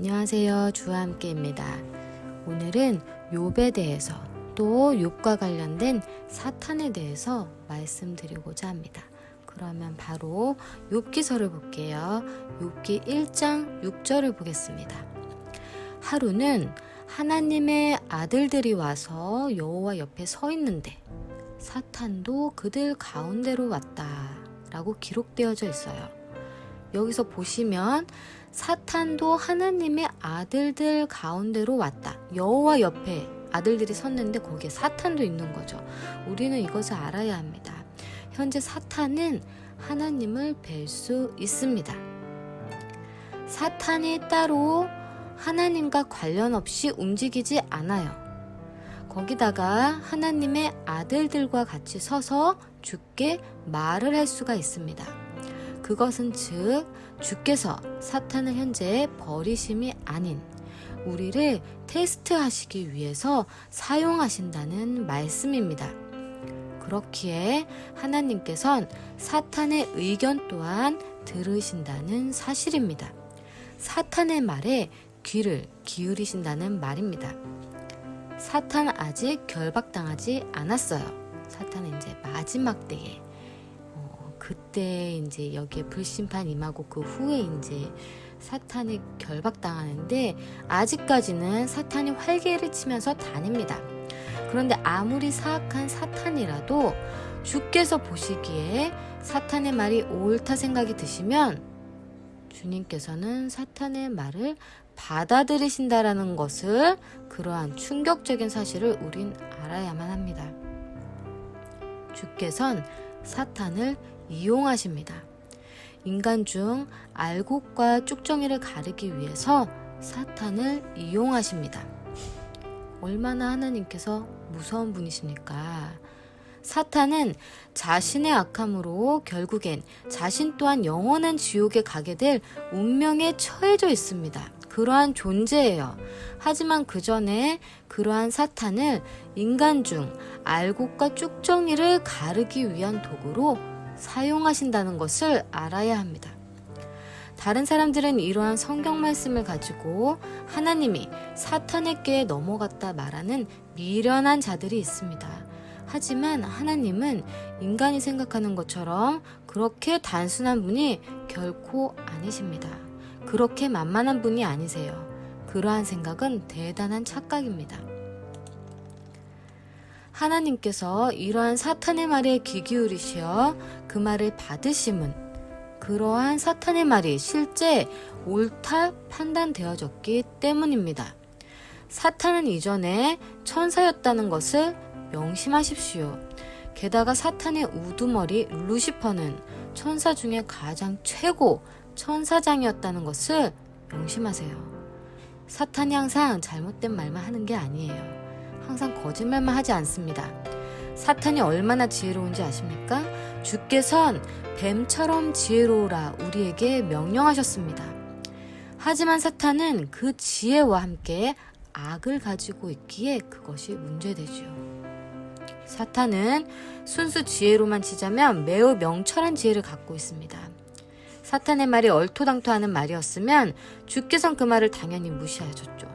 안녕하세요. 주와 함께입니다. 오늘은 욥에 대해서 또 욥과 관련된 사탄에 대해서 말씀드리고자 합니다. 그러면 바로 욥기서를 볼게요. 욥기 1장 6절을 보겠습니다. 하루는 하나님의 아들들이 와서 여호와 옆에 서 있는데 사탄도 그들 가운데로 왔다 라고 기록되어져 있어요. 여기서 보시면 사탄도 하나님의 아들들 가운데로 왔다. 여호와 옆에 아들들이 섰는데 거기에 사탄도 있는 거죠. 우리는 이것을 알아야 합니다. 현재 사탄은 하나님을 뵐 수 있습니다. 사탄이 따로 하나님과 관련 없이 움직이지 않아요. 거기다가 하나님의 아들들과 같이 서서 주께 말을 할 수가 있습니다. 그것은 즉 주께서 사탄을 현재 버리심이 아닌 우리를 테스트하시기 위해서 사용하신다는 말씀입니다. 그렇기에 하나님께선 사탄의 의견 또한 들으신다는 사실입니다. 사탄의 말에 귀를 기울이신다는 말입니다. 사탄 아직 결박당하지 않았어요. 사탄은 이제 마지막 때에 그때 이제 여기에 불심판 임하고 그 후에 이제 사탄이 결박당하는데 아직까지는 사탄이 활개를 치면서 다닙니다. 그런데 아무리 사악한 사탄이라도 주께서 보시기에 사탄의 말이 옳다 생각이 드시면 주님께서는 사탄의 말을 받아들이신다라는 것을 그러한 충격적인 사실을 우린 알아야만 합니다. 주께서는 사탄을 이용하십니다. 인간 중 알곡과 쭉정이를 가르기 위해서 사탄을 이용하십니다. 얼마나 하나님께서 무서운 분이십니까? 사탄은 자신의 악함으로 결국엔 자신 또한 영원한 지옥에 가게 될 운명에 처해져 있습니다. 그러한 존재예요. 하지만 그 전에 그러한 사탄을 인간 중 알곡과 쭉정이를 가르기 위한 도구로 사용하신다는 것을 알아야 합니다. 다른 사람들은 이러한 성경 말씀을 가지고 하나님이 사탄에게 넘어갔다 말하는 미련한 자들이 있습니다. 하지만 하나님은 인간이 생각하는 것처럼 그렇게 단순한 분이 결코 아니십니다. 그렇게 만만한 분이 아니세요. 그러한 생각은 대단한 착각입니다. 하나님께서 이러한 사탄의 말에 귀 기울이시어 그 말을 받으심은 그러한 사탄의 말이 실제 옳다 판단되어졌기 때문입니다. 사탄은 이전에 천사였다는 것을 명심하십시오. 게다가 사탄의 우두머리 루시퍼는 천사 중에 가장 최고 천사장이었다는 것을 명심하세요. 사탄이 항상 잘못된 말만 하는 게 아니에요. 항상 거짓말만 하지 않습니다. 사탄이 얼마나 지혜로운지 아십니까? 주께선 뱀처럼 지혜로우라 우리에게 명령하셨습니다. 하지만 사탄은 그 지혜와 함께 악을 가지고 있기에 그것이 문제되죠. 사탄은 순수 지혜로만 치자면 매우 명철한 지혜를 갖고 있습니다. 사탄의 말이 얼토당토하는 말이었으면 주께선 그 말을 당연히 무시하셨죠.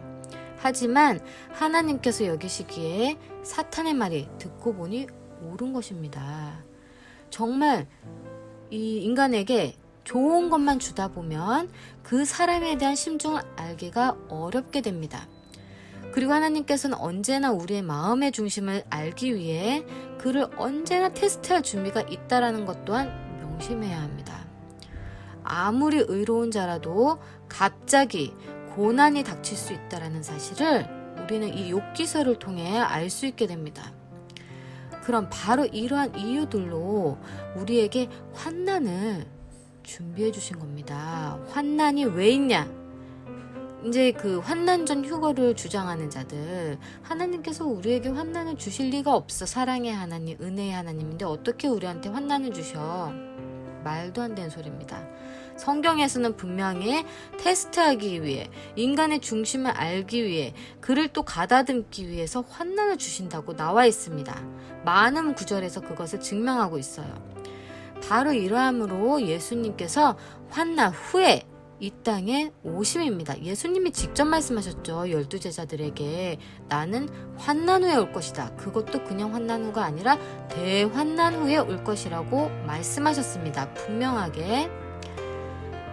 하지만 하나님께서 여기시기에 사탄의 말이 듣고 보니 옳은 것입니다. 정말 이 인간에게 좋은 것만 주다 보면 그 사람에 대한 심중을 알기가 어렵게 됩니다. 그리고 하나님께서는 언제나 우리의 마음의 중심을 알기 위해 그를 언제나 테스트할 준비가 있다는 것 또한 명심해야 합니다. 아무리 의로운 자라도 갑자기 고난이 닥칠 수 있다는 사실을 우리는 이 욥기서를 통해 알 수 있게 됩니다. 그럼 바로 이러한 이유들로 우리에게 환난을 준비해 주신 겁니다. 환난이 왜 있냐? 이제 그 환난 전 휴거를 주장하는 자들, 하나님께서 우리에게 환난을 주실 리가 없어. 사랑의 하나님, 은혜의 하나님인데 어떻게 우리한테 환난을 주셔? 말도 안 되는 소리입니다. 성경에서는 분명히 테스트하기 위해, 인간의 중심을 알기 위해, 그를 또 가다듬기 위해서 환난을 주신다고 나와 있습니다. 많은 구절에서 그것을 증명하고 있어요. 바로 이러함으로 예수님께서 환난 후에 이 땅에 오심입니다. 예수님이 직접 말씀하셨죠. 12제자들에게 나는 환난 후에 올 것이다. 그것도 그냥 환난 후가 아니라 대환난 후에 올 것이라고 말씀하셨습니다. 분명하게.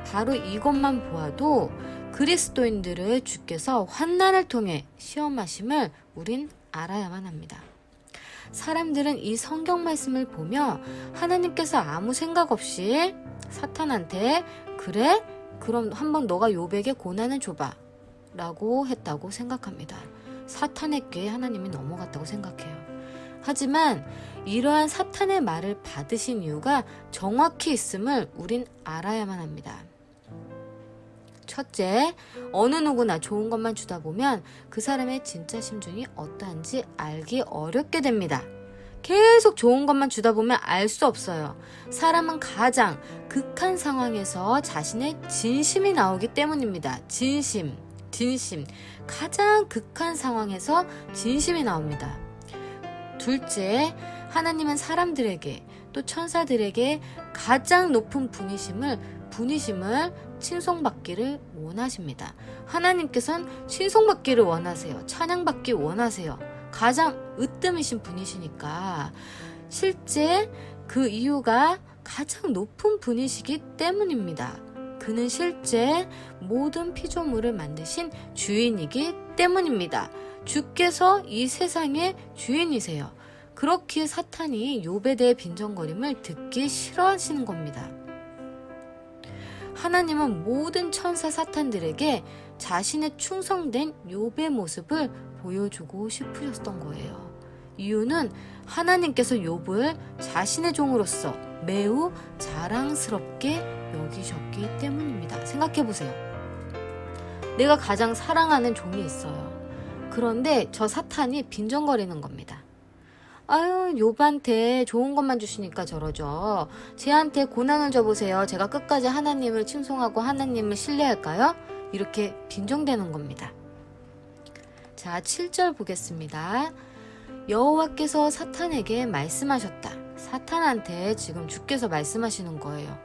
바로 이것만 보아도 그리스도인들을 주께서 환난을 통해 시험하심을 우린 알아야만 합니다. 사람들은 이 성경 말씀을 보며 하나님께서 아무 생각 없이 사탄한테 그래? 그럼 한번 너가 욥에게 고난을 줘봐 라고 했다고 생각합니다. 사탄의 꾀에 하나님이 넘어갔다고 생각해요. 하지만 이러한 사탄의 말을 받으신 이유가 정확히 있음을 우린 알아야만 합니다. 첫째, 어느 누구나 좋은 것만 주다 보면 그 사람의 진짜 심중이 어떠한지 알기 어렵게 됩니다. 계속 좋은 것만 주다 보면 알 수 없어요. 사람은 가장 극한 상황에서 자신의 진심이 나오기 때문입니다. 진심. 가장 극한 상황에서 진심이 나옵니다. 둘째, 하나님은 사람들에게 또 천사들에게 가장 높은 분이심을 칭송받기를 원하십니다. 하나님께서는 칭송받기를 원하세요. 찬양받기 원하세요. 가장 으뜸이신 분이시니까 실제 그 이유가 가장 높은 분이시기 때문입니다. 그는 실제 모든 피조물을 만드신 주인이기 때문입니다. 주께서 이 세상의 주인이세요. 그렇기에 사탄이 욥에 대해 빈정거림을 듣기 싫어하시는 겁니다. 하나님은 모든 천사 사탄들에게 자신의 충성된 욥의 모습을 보여주고 싶으셨던 거예요. 이유는 하나님께서 욥을 자신의 종으로서 매우 자랑스럽게 여기셨기 때문입니다. 생각해보세요. 내가 가장 사랑하는 종이 있어요. 그런데 저 사탄이 빈정거리는 겁니다. 아유, 욥한테 좋은 것만 주시니까 저러죠. 쟤한테 고난을 줘보세요. 제가 끝까지 하나님을 칭송하고 하나님을 신뢰할까요? 이렇게 빈정대는 겁니다. 자, 7절 보겠습니다. 여호와께서 사탄에게 말씀하셨다. 사탄한테 지금 주께서 말씀하시는 거예요.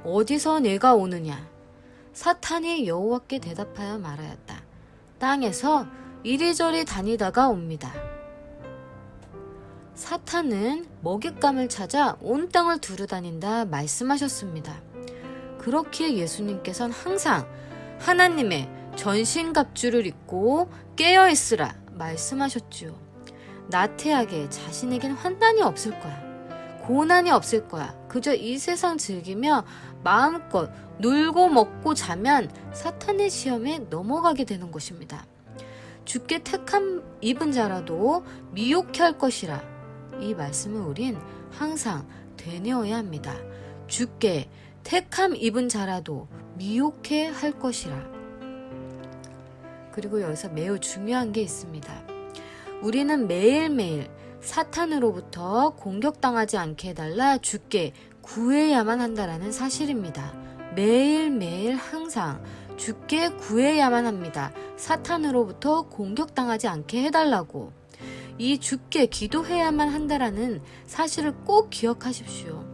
어디서 내가 오느냐? 사탄이 여호와께 대답하여 말하였다. 땅에서 이리저리 다니다가 옵니다. 사탄은 먹잇감을 찾아 온 땅을 두루다닌다 말씀하셨습니다. 그렇기에 예수님께서는 항상 하나님의 전신갑주를 입고 깨어있으라 말씀하셨지요. 나태하게 자신에겐 환난이 없을 거야. 고난이 없을 거야. 그저 이 세상 즐기며 마음껏 놀고 먹고 자면 사탄의 시험에 넘어가게 되는 것입니다. 주께 택함 입은 자라도 미혹해 할 것이라. 이 말씀을 우린 항상 되뇌어야 합니다. 주께 택함 입은 자라도 미혹해 할 것이라. 그리고 여기서 매우 중요한 게 있습니다. 우리는 매일매일 사탄으로부터 공격당하지 않게 해달라 주께 구해야만 한다라는 사실입니다. 매일매일 항상 주께 구해야만 합니다. 사탄으로부터 공격당하지 않게 해달라고. 이 주께 기도해야만 한다라는 사실을 꼭 기억하십시오.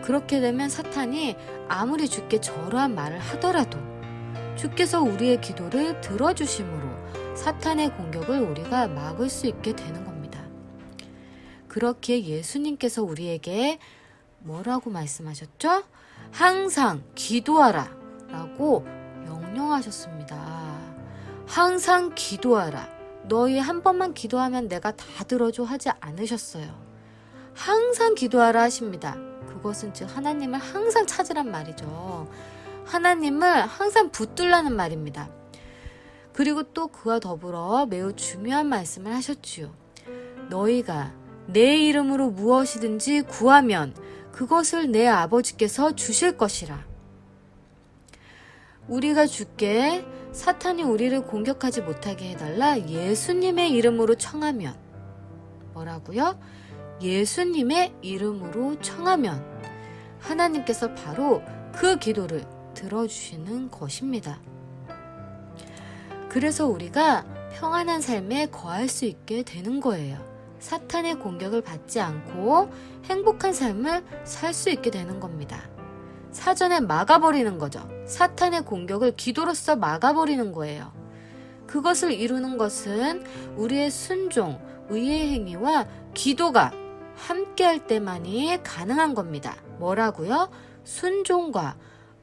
그렇게 되면 사탄이 아무리 주께 저러한 말을 하더라도 주께서 우리의 기도를 들어주심으로 사탄의 공격을 우리가 막을 수 있게 되는 겁니다. 그렇기에 예수님께서 우리에게 뭐라고 말씀하셨죠? 항상 기도하라 라고 명령하셨습니다. 항상 기도하라. 너희 한 번만 기도하면 내가 다 들어줘 하지 않으셨어요. 항상 기도하라 하십니다. 그것은 즉 하나님을 항상 찾으란 말이죠. 하나님을 항상 붙들라는 말입니다. 그리고 또 그와 더불어 매우 중요한 말씀을 하셨지요. 너희가 내 이름으로 무엇이든지 구하면 그것을 내 아버지께서 주실 것이라. 우리가 주께 사탄이 우리를 공격하지 못하게 해달라 예수님의 이름으로 청하면 뭐라고요? 예수님의 이름으로 청하면 하나님께서 바로 그 기도를 들어주시는 것입니다. 그래서 우리가 평안한 삶에 거할 수 있게 되는 거예요. 사탄의 공격을 받지 않고 행복한 삶을 살 수 있게 되는 겁니다. 사전에 막아버리는 거죠. 사탄의 공격을 기도로서 막아버리는 거예요. 그것을 이루는 것은 우리의 순종, 의의 행위와 기도가 함께할 때만이 가능한 겁니다. 뭐라고요? 순종과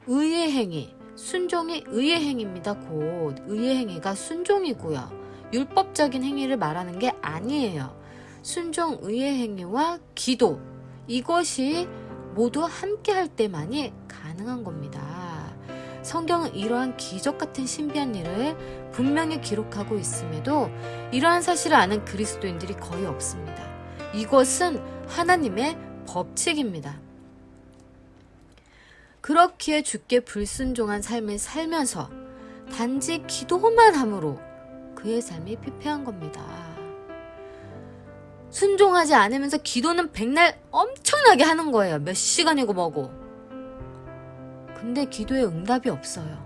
의의 행위. 순종이 의의 행위입니다. 곧 의의 행위가 순종이고요. 율법적인 행위를 말하는 게 아니에요. 순종, 의의 행위와 기도, 이것이 모두 함께할 때만이 가능한 겁니다. 성경은 이러한 기적 같은 신비한 일을 분명히 기록하고 있음에도 이러한 사실을 아는 그리스도인들이 거의 없습니다. 이것은 하나님의 법칙입니다. 그렇기에 주께 불순종한 삶을 살면서 단지 기도만 함으로 그의 삶이 피폐한 겁니다. 순종하지 않으면서 기도는 백날 엄청나게 하는 거예요. 몇 시간이고 뭐고. 근데 기도에 응답이 없어요.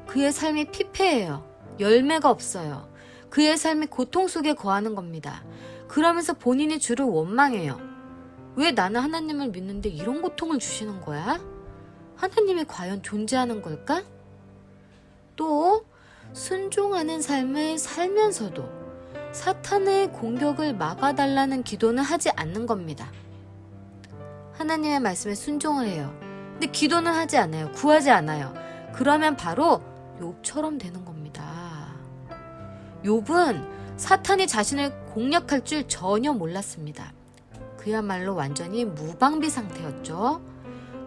그의 삶이 피폐해요. 열매가 없어요. 그의 삶이 고통 속에 거하는 겁니다. 그러면서 본인이 주를 원망해요. 왜 나는 하나님을 믿는데 이런 고통을 주시는 거야? 하나님이 과연 존재하는 걸까? 또 순종하는 삶을 살면서도 사탄의 공격을 막아달라는 기도는 하지 않는 겁니다. 하나님의 말씀에 순종을 해요. 근데 기도는 하지 않아요. 구하지 않아요. 그러면 바로 욥처럼 되는 겁니다. 욥은 사탄이 자신을 공략할 줄 전혀 몰랐습니다. 그야말로 완전히 무방비 상태였죠.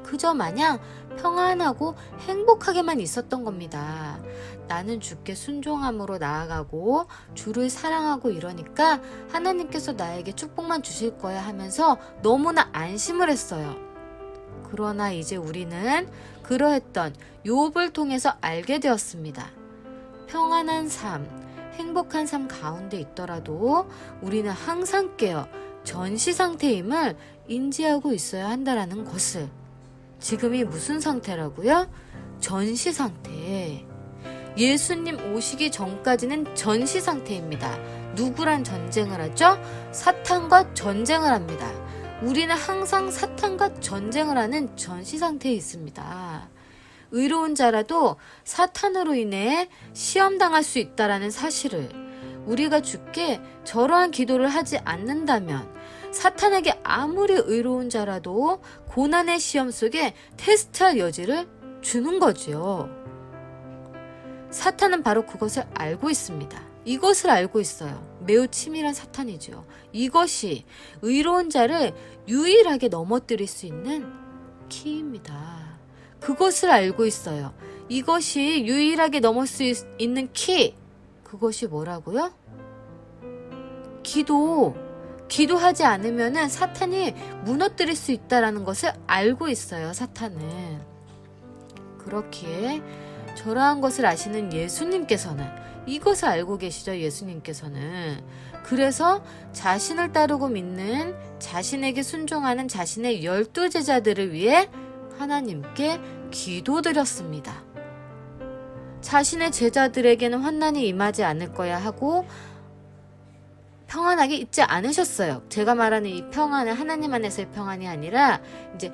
그저 마냥 평안하고 행복하게만 있었던 겁니다. 나는 주께 순종함으로 나아가고 주를 사랑하고 이러니까 하나님께서 나에게 축복만 주실 거야 하면서 너무나 안심을 했어요. 그러나 이제 우리는 그러했던 욥을 통해서 알게 되었습니다. 평안한 삶, 행복한 삶 가운데 있더라도 우리는 항상 깨어 전시 상태임을 인지하고 있어야 한다는 것을. 지금이 무슨 상태라고요? 전시 상태. 예수님 오시기 전까지는 전시 상태입니다. 누구랑 전쟁을 하죠? 사탄과 전쟁을 합니다. 우리는 항상 사탄과 전쟁을 하는 전시 상태에 있습니다. 의로운 자라도 사탄으로 인해 시험당할 수 있다는 사실을 우리가 주께 저러한 기도를 하지 않는다면 사탄에게 아무리 의로운 자라도 고난의 시험 속에 테스트할 여지를 주는 거지요. 사탄은 바로 그것을 알고 있습니다. 이것을 알고 있어요. 매우 치밀한 사탄이죠. 이것이 의로운 자를 유일하게 넘어뜨릴 수 있는 키입니다. 그것을 알고 있어요. 이것이 유일하게 넘을 수 있는 키. 그것이 뭐라고요? 기도하지 않으면 사탄이 무너뜨릴 수 있다는 것을 알고 있어요. 사탄은. 그렇기에 저러한 것을 아시는 예수님께서는 이것을 알고 계시죠. 예수님께서는. 그래서 자신을 따르고 믿는 자신에게 순종하는 자신의 12제자들을 위해 하나님께 기도드렸습니다. 자신의 제자들에게는 환난이 임하지 않을 거야 하고 평안하게 있지 않으셨어요. 제가 말하는 이 평안은 하나님 안에서의 평안이 아니라 이제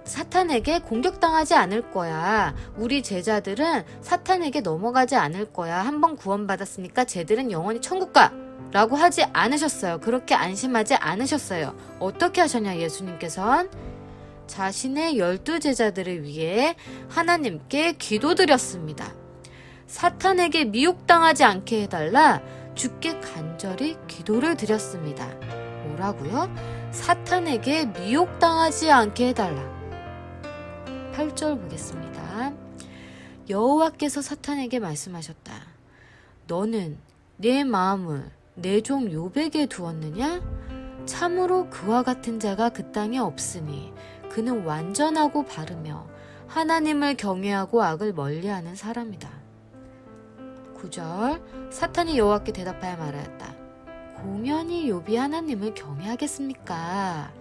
사탄에게 공격당하지 않을 거야. 우리 제자들은 사탄에게 넘어가지 않을 거야. 한번 구원받았으니까 쟤들은 영원히 천국 가! 라고 하지 않으셨어요. 그렇게 안심하지 않으셨어요. 어떻게 하셨냐 예수님께서는 자신의 12제자들을 위해 하나님께 기도드렸습니다. 사탄에게 미혹당하지 않게 해달라 주께 간절히 기도를 드렸습니다. 뭐라고요? 사탄에게 미혹당하지 않게 해달라. 8절 보겠습니다. 여호와께서 사탄에게 말씀하셨다. 너는 내 마음을 내 종 욥에게 두었느냐? 참으로 그와 같은 자가 그 땅에 없으니 그는 완전하고 바르며 하나님을 경외하고 악을 멀리하는 사람이다. 9절 사탄이 여호와께 대답하여 말하였다. 공연히 욥이 하나님을 경외하겠습니까?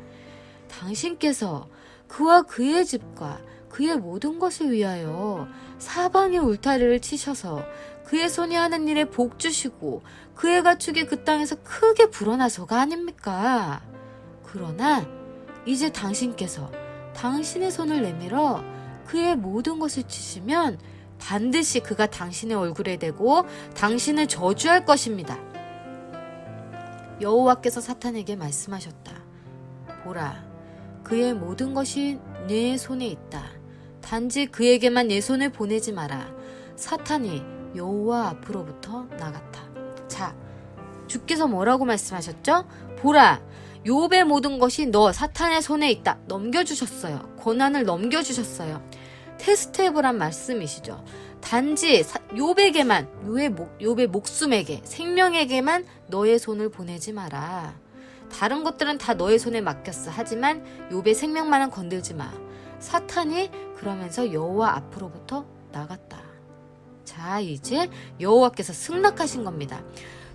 당신께서 그와 그의 집과 그의 모든 것을 위하여 사방에 울타리를 치셔서 그의 손이 하는 일에 복 주시고 그의 가축이 그 땅에서 크게 불어나서가 아닙니까? 그러나 이제 당신께서 당신의 손을 내밀어 그의 모든 것을 치시면 반드시 그가 당신의 얼굴에 대고 당신을 저주할 것입니다. 여호와께서 사탄에게 말씀하셨다. 보라, 그의 모든 것이 내 손에 있다. 단지 그에게만 내 손을 보내지 마라. 사탄이 여호와 앞으로부터 나갔다. 자, 주께서 뭐라고 말씀하셨죠? 보라, 욥의 모든 것이 너 사탄의 손에 있다. 넘겨주셨어요. 고난을 넘겨주셨어요. 테스트해보란 말씀이시죠. 단지 욥에게만, 욥의 목숨에게, 생명에게만 너의 손을 보내지 마라. 다른 것들은 다 너의 손에 맡겼어. 하지만 욥의 생명만은 건들지 마. 사탄이 그러면서 여호와 앞으로부터 나갔다. 자, 이제 여호와께서 승낙하신 겁니다.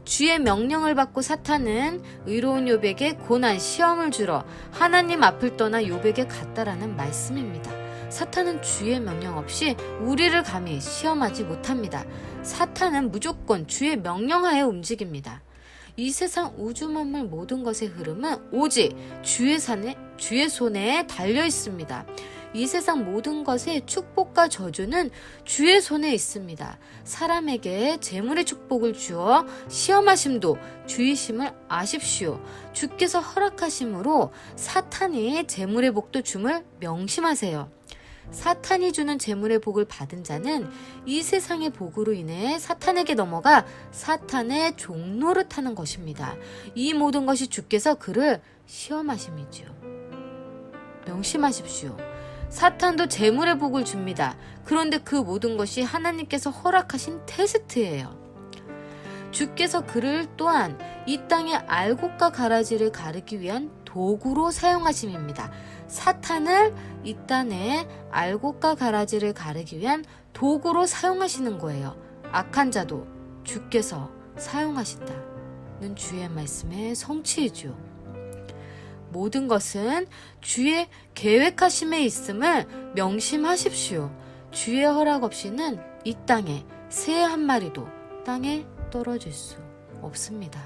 주의 명령을 받고 사탄은 의로운 욥에게 고난, 시험을 주러 하나님 앞을 떠나 욥에게 갔다라는 말씀입니다. 사탄은 주의 명령 없이 우리를 감히 시험하지 못합니다. 사탄은 무조건 주의 명령하에 움직입니다. 이 세상 우주 만물 모든 것의 흐름은 오직 주의 손에 달려 있습니다. 이 세상 모든 것의 축복과 저주는 주의 손에 있습니다. 사람에게 재물의 축복을 주어 시험하심도 주이심을 아십시오. 주께서 허락하심으로 사탄이 재물의 복도 줌을 명심하세요. 사탄이 주는 재물의 복을 받은 자는 이 세상의 복으로 인해 사탄에게 넘어가 사탄의 종노릇 하는 것입니다. 이 모든 것이 주께서 그를 시험하심이죠. 명심하십시오. 사탄도 재물의 복을 줍니다. 그런데 그 모든 것이 하나님께서 허락하신 테스트예요. 주께서 그를 또한 이 땅의 알곡과 가라지를 가르기 위한 도구로 사용하심입니다. 사탄을 이 땅에 알곡과 가라지를 가르기 위한 도구로 사용하시는 거예요. 악한 자도 주께서 사용하신다는 주의 말씀의 성취이죠. 모든 것은 주의 계획하심에 있음을 명심하십시오. 주의 허락 없이는 이 땅에 새 한 마리도 땅에 떨어질 수 없습니다.